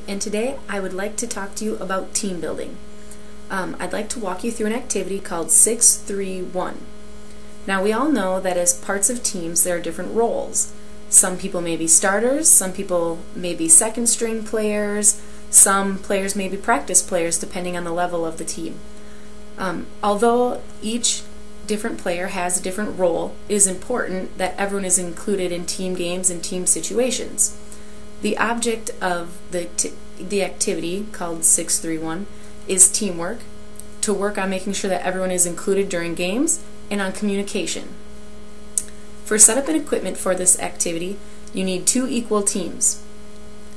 and today I would like to talk to you about team building. I'd like to walk you through an activity called 6-3-1. Now we all know that as parts of teams there are different roles. Some people may be starters, some people may be second string players, some players may be practice players depending on the level of the team. Although each different player has a different role, it is important that everyone is included in team games and team situations. The object of the activity, called 6-3-1, is teamwork, to work on making sure that everyone is included during games, and on communication. For setup and equipment for this activity, you need 2 equal teams.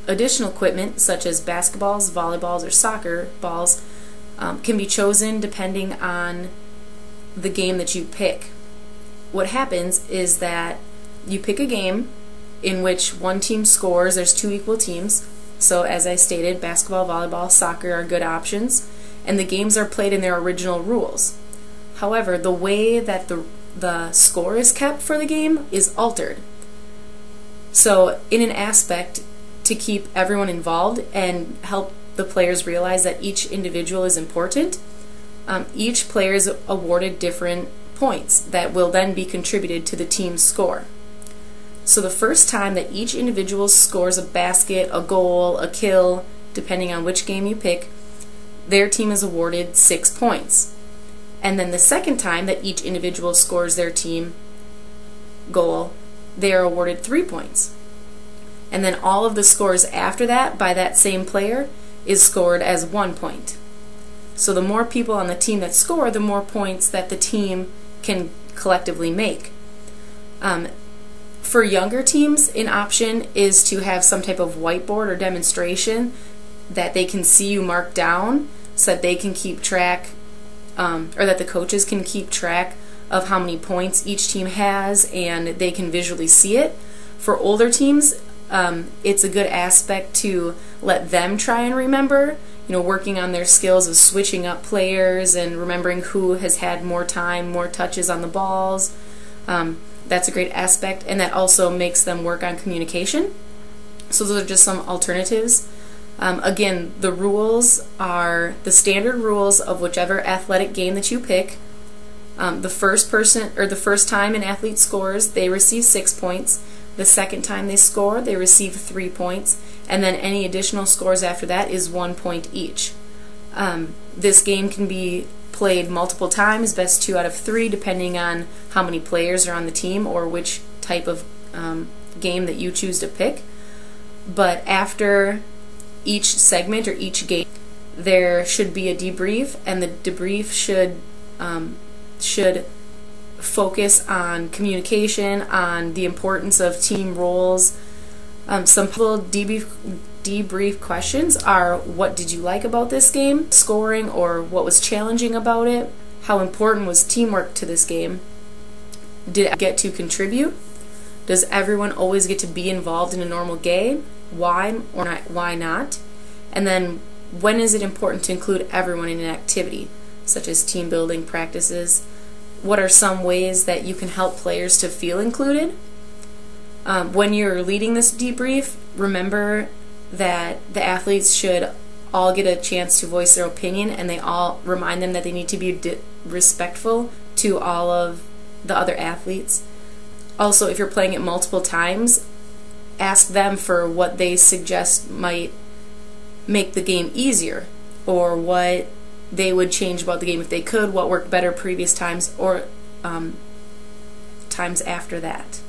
Additional equipment, such as basketballs, volleyballs, or soccer balls, can be chosen depending on the game that you pick. What happens is that you pick a game in which one team scores. There's 2 equal teams, so as I stated, basketball, volleyball, soccer are good options, and the games are played in their original rules. However, the way that the score is kept for the game is altered. So in an aspect to keep everyone involved and help the players realize that each individual is important, each player is awarded different points that will then be contributed to the team's score. So the first time that each individual scores a basket, a goal, a kill, depending on which game you pick, their team is awarded 6 points. And then the second time that each individual scores their team goal, they are awarded 3 points. And then all of the scores after that by that same player is scored as 1 point. So the more people on the team that score, the more points that the team can collectively make. For younger teams, an option is to have some type of whiteboard or demonstration that they can see you mark down so that they can keep track, or that the coaches can keep track of how many points each team has, and they can visually see it. For older teams, it's a good aspect to let them try and remember, working on their skills of switching up players and remembering who has had more time, more touches on the balls. That's a great aspect, and that also makes them work on communication. So those are just some alternatives. Again, the rules are the standard rules of whichever athletic game that you pick. The first time an athlete scores, they receive 6 points. The second time they score, they receive 3 points, and then any additional scores after that is 1 point each. This game can be played multiple times, best 2 out of 3, depending on how many players are on the team or which type of game that you choose to pick. But after each segment or each game, there should be a debrief, and the debrief should focus on communication, on the importance of team roles. Some little debrief questions are: what did you like about this game, scoring, or what was challenging about it? How important was teamwork to this game? Did I get to contribute? Does everyone always get to be involved in a normal game? Why or not, why not? And then, when is it important to include everyone in an activity, such as team building practices? What are some ways that you can help players to feel included? When you're leading this debrief, remember that the athletes should all get a chance to voice their opinion, and they all remind them that they need to be respectful to all of the other athletes. Also, if you're playing it multiple times, ask them for what they suggest might make the game easier, or what they would change about the game if they could, what worked better previous times or times after that.